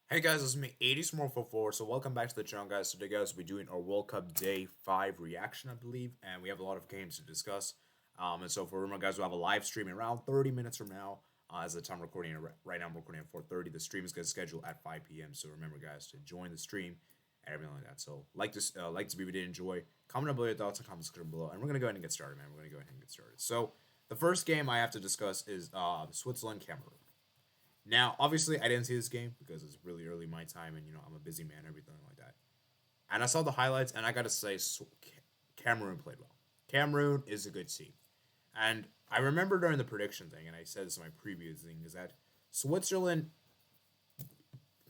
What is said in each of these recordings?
Hey guys, it's me, 80s More for 4. So welcome back to the channel, guys. Today, guys, we're doing our World Cup Day 5 reaction, I believe, and we have a lot of games to discuss. And so for remember, guys, we'll have a live stream in around 30 minutes from now. As the time recording right now, I'm recording at 4:30. The stream is going to schedule at 5 p.m. So remember, guys, to join the stream and everything like that. So like this video, did enjoy. Comment down below your thoughts and comment section below, and we're gonna go ahead and get started, man. We're gonna go ahead and get started. So the first game I have to discuss is Switzerland Cameroon. Now, obviously, I didn't see this game because it's really early my time, and I'm a busy man, everything like that. And I saw the highlights, and I gotta say, Cameroon played well. Cameroon is a good team, and I remember during the prediction thing, and I said this in my previous thing, is that Switzerland,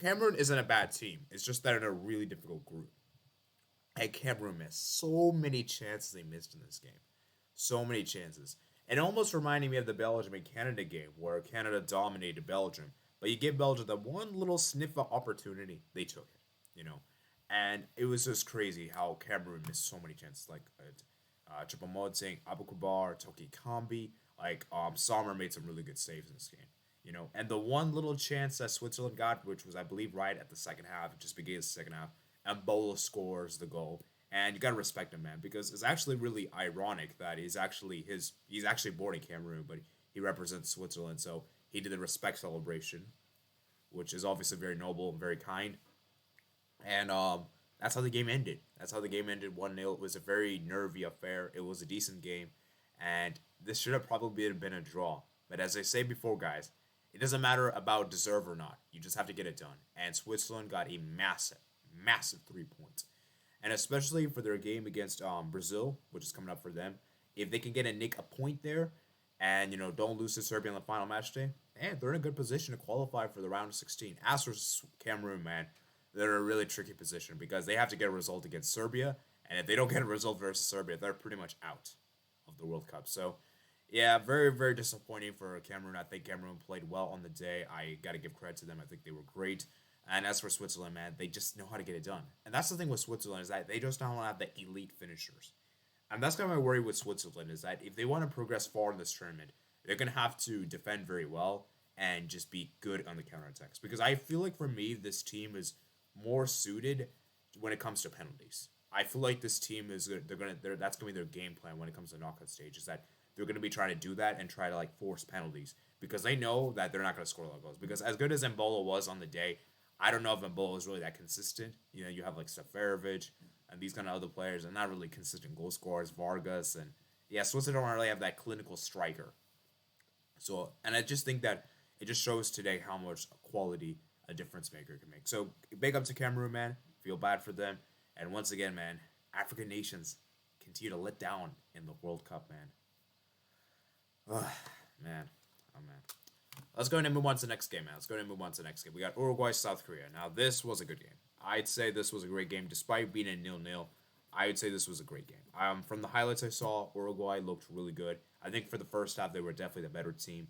Cameroon isn't a bad team. It's just they're in a really difficult group. And Cameroon missed so many chances they missed in this game, so many chances. It almost reminded me of the Belgium and Canada game where Canada dominated Belgium, but you give Belgium that one little sniff of opportunity, they took it. And it was just crazy how Cameroon missed so many chances, like Choupo-Moting, Abukubar, Toki Kambi, Sommer made some really good saves in this game. And the one little chance that Switzerland got, which was I believe right at the second half, it just began the second half, Embolo scores the goal, and you gotta respect him, man, because it's actually really ironic that he's actually born in Cameroon, but he represents Switzerland, so he did the respect celebration, which is obviously very noble and very kind, and that's how the game ended. That's how the game ended, 1-0. It was a very nervy affair. It was a decent game, and this should have probably been a draw. But as I say before, guys, it doesn't matter about deserve or not. You just have to get it done. And Switzerland got a massive, massive 3 points, and especially for their game against Brazil, which is coming up for them. If they can get a point there, and don't lose to Serbia on the final match day, man, they're in a good position to qualify for the round of 16. As for Cameroon, man, they're in a really tricky position because they have to get a result against Serbia, and if they don't get a result versus Serbia, they're pretty much out of the World Cup. So, yeah, very, very disappointing for Cameroon. I think Cameroon played well on the day. I got to give credit to them. I think they were great. And as for Switzerland, man, they just know how to get it done. And that's the thing with Switzerland is that they just don't have the elite finishers. And that's kind of my worry with Switzerland is that if they want to progress far in this tournament, they're going to have to defend very well and just be good on the counterattacks. Because I feel like for me, this team is more suited when it comes to penalties. I feel like this team is that's gonna be their game plan when it comes to knockout stage. Is that they're gonna be trying to do that and try to force penalties because they know that they're not gonna score a lot of goals. Because as good as Embolo was on the day, I don't know if Embolo is really that consistent. You have like Seferovic and these kind of other players, and not really consistent goal scorers, Vargas, and yeah, Switzerland don't really have that clinical striker. So, and I just think that it just shows today how much quality a difference maker can make. So, big up to Cameroon, man. Feel bad for them. And once again, man, African nations continue to let down in the World Cup, man. Ugh, man. Oh, man. Let's go ahead and move on to the next game, man. Let's go ahead and move on to the next game. We got Uruguay, South Korea. Now, this was a good game. I'd say this was a great game. Despite being a 0-0, I would say this was a great game. From the highlights I saw, Uruguay looked really good. I think for the first half, they were definitely the better team.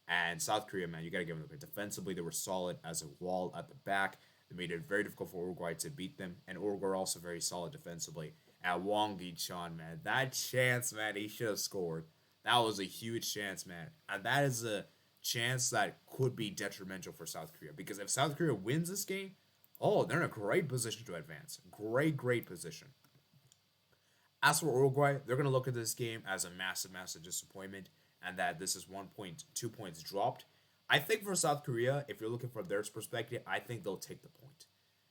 And South Korea, man, you got to give them the defensively. They were solid as a wall at the back. They made it very difficult for Uruguay to beat them. And Uruguay are also very solid defensively. And Wang Chan, man, that chance, man, he should have scored. That was a huge chance, man. And that is a chance that could be detrimental for South Korea. Because if South Korea wins this game, oh, they're in a great position to advance. Great, great position. As for Uruguay, they're going to look at this game as a massive, massive disappointment and that this is 1 point, 2 points dropped. I think for South Korea, if you're looking from their perspective, I think they'll take the point.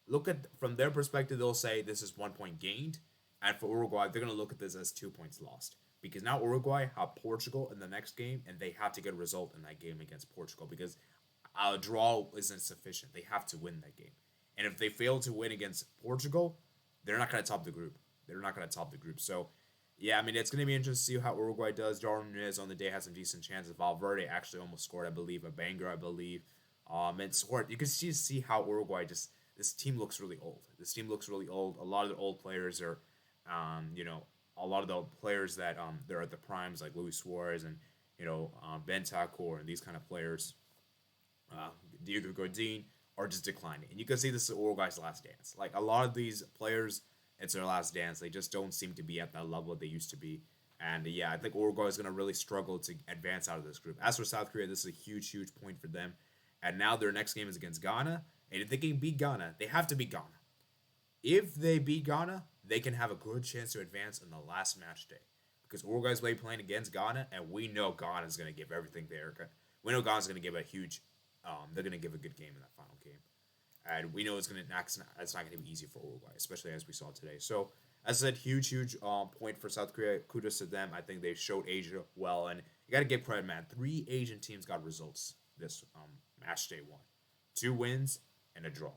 Look at from their perspective, they'll say this is 1 point gained, and for Uruguay, they're gonna look at this as 2 points lost because now Uruguay have Portugal in the next game, and they have to get a result in that game against Portugal because a draw isn't sufficient. They have to win that game, and if they fail to win against Portugal, they're not gonna top the group. They're not gonna top the group. So yeah, I mean, it's going to be interesting to see how Uruguay does. Darwin Nunez on the day had some decent chances. Valverde actually almost scored, I believe, a banger, I believe. And scored. You can see how Uruguay this team looks really old. This team looks really old. A lot of the old players are, a lot of the players that they're at the primes, like Luis Suarez and, Bentancur and these kind of players, Diego Godin, are just declining. And you can see this is Uruguay's last dance. Like, a lot of these players, it's their last dance. They just don't seem to be at that level they used to be. And yeah, I think Uruguay is going to really struggle to advance out of this group. As for South Korea, this is a huge, huge point for them. And now their next game is against Ghana. And if they can beat Ghana, they have to beat Ghana. If they beat Ghana, they can have a good chance to advance in the last match day. Because Uruguay's playing against Ghana, and we know Ghana's going to give everything there. We know Ghana's going to give a huge, they're going to give a good game in that final game. And we know it's not going to be easy for Uruguay, especially as we saw today. So, as I said, huge point for South Korea. Kudos to them. I think they showed Asia well, and you got to give credit, man. 3 Asian teams got results this match day 1, 2 wins and a draw.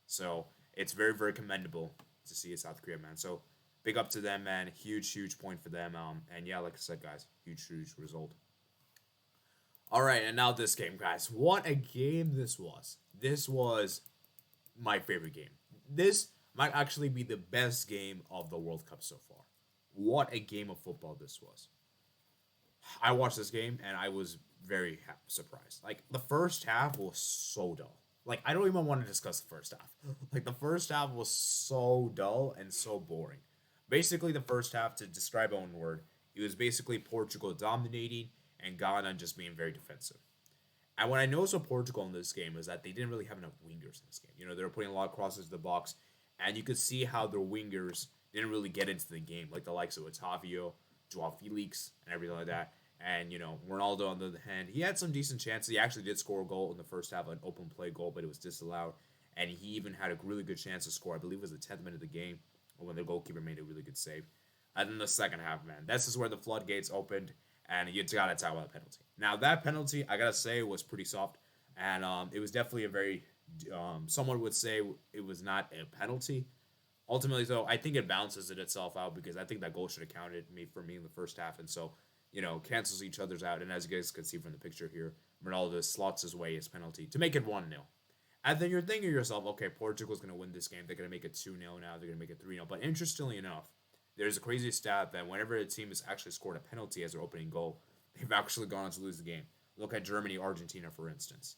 So it's very commendable to see a South Korea, man. So big up to them, man. Huge point for them. And yeah, like I said, guys, huge result. All right, and now this game, guys. What a game this was. This was my favorite game. This might actually be the best game of the World Cup so far. What a game of football this was. I watched this game and I was very surprised. Like, the first half was so dull. Like, I don't even want to discuss the first half. Like, the first half was so dull and so boring. Basically, the first half, to describe it in one word, it was basically Portugal dominating and Ghana just being very defensive. And what I noticed with Portugal in this game is that they didn't really have enough wingers in this game. You know, they were putting a lot of crosses to the box, and you could see how their wingers didn't really get into the game, like the likes of Otavio, Joao Felix, and everything like that. And, you know, Ronaldo, on the other hand, he had some decent chances. He actually did score a goal in the first half, an open play goal, but it was disallowed. And he even had a really good chance to score. I believe it was the 10th minute of the game when the goalkeeper made a really good save. And then the second half, man, this is where the floodgates opened, and you got to talk about the penalty. Now, that penalty, I got to say, was pretty soft. And it was definitely a very, someone would say it was not a penalty. Ultimately, though, I think it balances it itself out because I think that goal should have counted for me in the first half. And so, you know, cancels each other's out. And as you guys can see from the picture here, Ronaldo slots his way his penalty to make it 1-0. And then you're thinking to yourself, okay, Portugal's going to win this game. They're going to make it 2-0 now. They're going to make it 3-0. But interestingly enough, there's a crazy stat that whenever a team has actually scored a penalty as their opening goal, they've actually gone on to lose the game. Look at Germany, Argentina, for instance.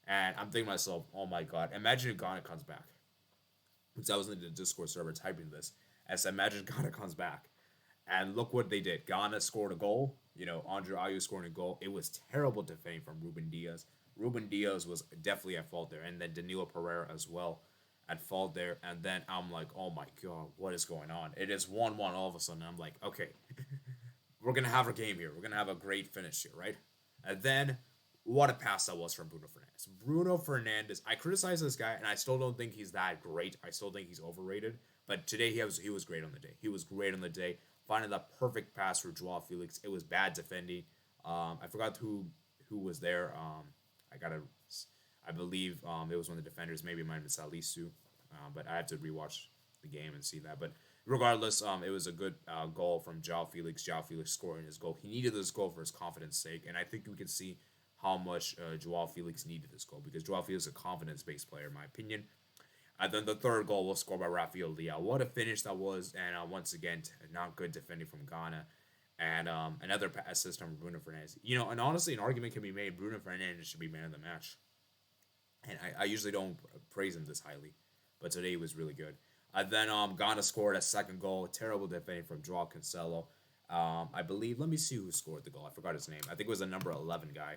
And I'm thinking to myself, oh my God, imagine if Ghana comes back. Because I was in the Discord server typing this. As I imagine Ghana comes back. And look what they did. Ghana scored a goal. You know, Andre Ayew scoring a goal. It was terrible defending from Ruben Diaz. Ruben Diaz was definitely at fault there. And then Danilo Pereira as well at fault there. And then I'm like, oh my God, what is going on? It is 1-1 all of a sudden. I'm like, okay, we're going to have a game here. We're going to have a great finish here, right? And then what a pass that was from Bruno Fernandes. Bruno Fernandes, I criticize this guy, and I still don't think he's that great. I still think he's overrated. But today he was great on the day. He was great on the day. Finding that perfect pass for Joao Felix. It was bad defending. I forgot who was there. I believe it was one of the defenders. Maybe it might have been Salisu. But I have to rewatch the game and see that. But regardless, it was a good goal from Joao Felix. Joao Felix scoring his goal. He needed this goal for his confidence sake. And I think we can see how much Joao Felix needed this goal. Because Joao Felix is a confidence-based player, in my opinion. And then the third goal was scored by Rafael Leao. What a finish that was. And once again, not good defending from Ghana. And another assist from Bruno Fernandes. You know, and honestly, an argument can be made. Bruno Fernandes should be man of the match. And I usually don't praise him this highly. But today he was really good. Then Ghana scored a second goal. Terrible defending from Joao Cancelo. I believe, let me see who scored the goal. I forgot his name. I think it was the number 11 guy.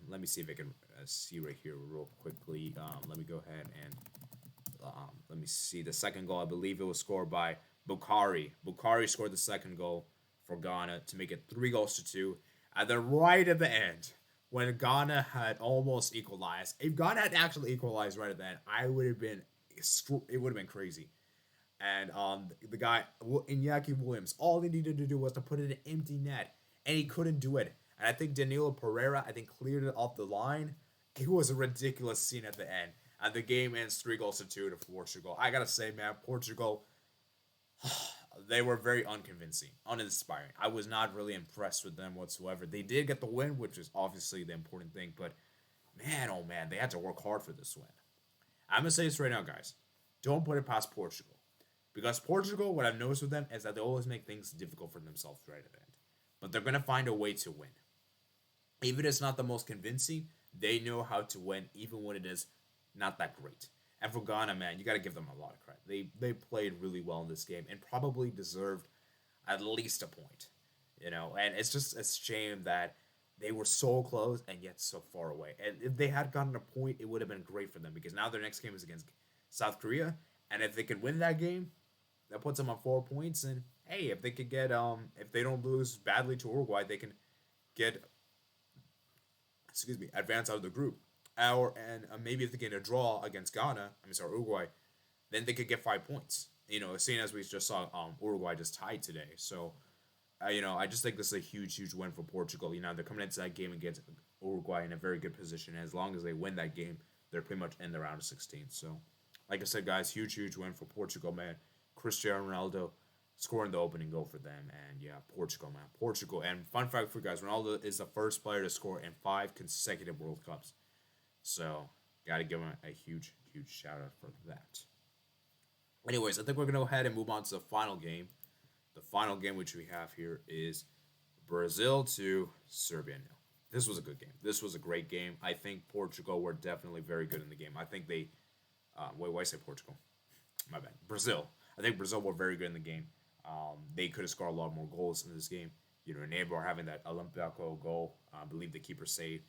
Let me see if I can see right here real quickly. Let me go ahead and let me see. The second goal, I believe it was scored by Bukhari. Bukhari scored the second goal for Ghana to make it 3-2. And then right at the end, when Ghana had almost equalized, if Ghana had actually equalized right at the end, it would have been crazy. And the guy, Iñaki Williams, all he needed to do was to put it in an empty net, and he couldn't do it. And I think Danilo Pereira, cleared it off the line. It was a ridiculous scene at the end. And the game ends 3-2 to Portugal. I gotta say, man, Portugal, they were very unconvincing, uninspiring. I was not really impressed with them whatsoever. They did get the win, which is obviously the important thing. But, man, oh man, they had to work hard for this win. I'm gonna say this right now, guys. Don't put it past Portugal. Because Portugal, what I've noticed with them is that they always make things difficult for themselves right at the end. But they're gonna find a way to win. Even if it's not the most convincing, they know how to win, even when it is not that great. And for Ghana, man, you got to give them a lot of credit. They played really well in this game and probably deserved at least a point. You know, and it's just a shame that They were so close and yet so far away. And if they had gotten a point, it would have been great for them because now their next game is against South Korea, and if they could win that game, that puts them on 4 points. And hey, if they could get if they don't lose badly to Uruguay, they can get advance out of the group. Or and maybe if they get a draw against Ghana, Uruguay, then they could get 5 points. Seeing as we just saw Uruguay just tied today. So I just think this is a huge, huge win for Portugal. They're coming into that game against Uruguay in a very good position. And as long as they win that game, they're pretty much in the round of 16. So, like I said, guys, huge, huge win for Portugal, man. Cristiano Ronaldo scoring the opening goal for them. And yeah, Portugal, man. Portugal. And fun fact for you guys, Ronaldo is the first player to score in 5 consecutive World Cups. So, got to give him a huge, huge shout out for that. Anyways, I think we're going to go ahead and move on to the final game. The final game which we have here is Brazil to Serbia nil. This was a good game. This was a great game. I think Portugal were definitely very good in the game. I think they wait, why I say Portugal? My bad. Brazil. I think Brazil were very good in the game. They could have scored a lot more goals in this game. Neymar having that Olympiaco goal. I believe the keeper saved.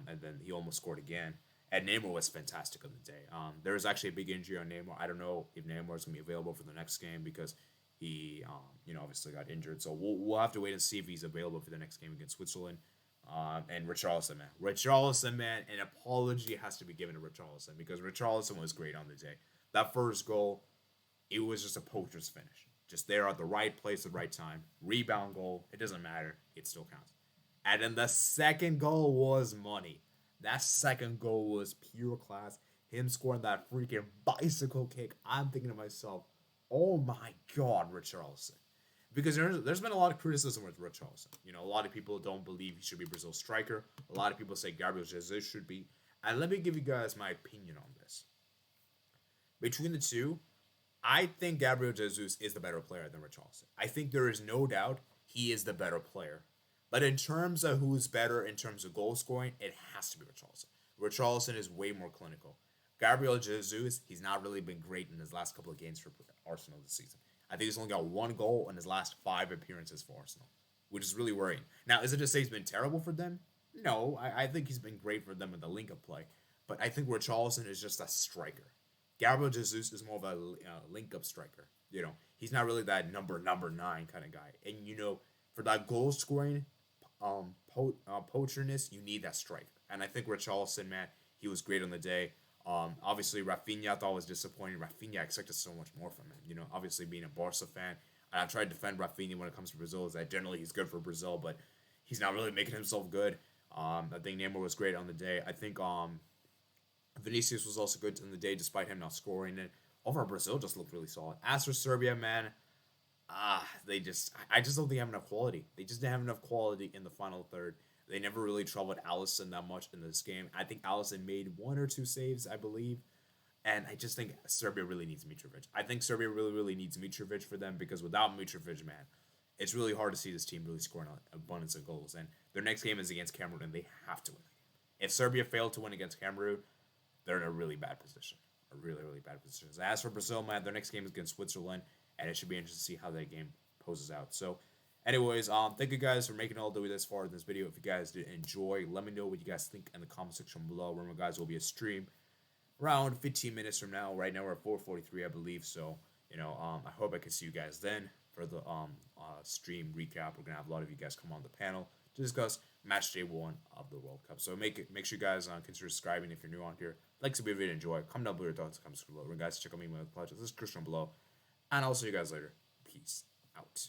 And then he almost scored again. And Neymar was fantastic on the day. There was actually a big injury on Neymar. I don't know if Neymar is going to be available for the next game because he, obviously got injured. So we'll have to wait and see if he's available for the next game against Switzerland. And Richarlison, man. An apology has to be given to Richarlison because Richarlison was great on the day. That first goal, it was just a poacher's finish. Just there at the right place at the right time. Rebound goal, it doesn't matter. It still counts. And then the second goal was money. That second goal was pure class. Him scoring that freaking bicycle kick. I'm thinking to myself, oh my God, Richarlison. Because there's been a lot of criticism with Richarlison. A lot of people don't believe he should be Brazil's striker. A lot of people say Gabriel Jesus should be. And let me give you guys my opinion on this. Between the two, I think Gabriel Jesus is the better player than Richarlison. I think there is no doubt he is the better player. But in terms of who's better in terms of goal scoring, it has to be Richarlison. Richarlison is way more clinical. Gabriel Jesus, he's not really been great in his last couple of games for Arsenal this season. I think he's only got 1 goal in his last 5 appearances for Arsenal, which is really worrying. Now, is it to say he's been terrible for them? No, I think he's been great for them in the link-up play. But I think Richarlison is just a striker. Gabriel Jesus is more of a link-up striker. He's not really that number 9 kind of guy. And, for that goal scoring, poacherness, you need that striker. And I think Richarlison, man, he was great on the day. Obviously, Rafinha I thought was disappointing. Rafinha, I expected so much more from him. Obviously being a Barca fan, and I try to defend Rafinha when it comes to Brazil, is that generally he's good for Brazil, but he's not really making himself good. I think Neymar was great on the day. I think Vinicius was also good on the day, despite him not scoring. And overall, Brazil just looked really solid. As for Serbia, man, I just don't think they have enough quality. They just didn't have enough quality in the final third. They never really troubled Alisson that much in this game. I think Alisson made 1 or 2 saves, I believe. And I just think Serbia really needs Mitrovic. I think Serbia really, really needs Mitrovic for them because without Mitrovic, man, it's really hard to see this team really scoring an abundance of goals. And their next game is against Cameroon, and they have to win. If Serbia failed to win against Cameroon, they're in a really bad position. A really, really bad position. As for Brazil, man, their next game is against Switzerland, and it should be interesting to see how that game poses out. So, anyways, thank you guys for making all the way this far in this video. If you guys did enjoy, let me know what you guys think in the comment section below. Remember, guys, will be a stream around 15 minutes from now. Right now, we're at 4:43, I believe. So, I hope I can see you guys then for the stream recap. We're gonna have a lot of you guys come on the panel to discuss match day 1 of the World Cup. So make sure you guys consider subscribing if you're new on here. Like to be a video, enjoy. Comment down below your thoughts. Comments below. Remember, guys, check out me with pleasure. This is Christian below, and I'll see you guys later. Peace out.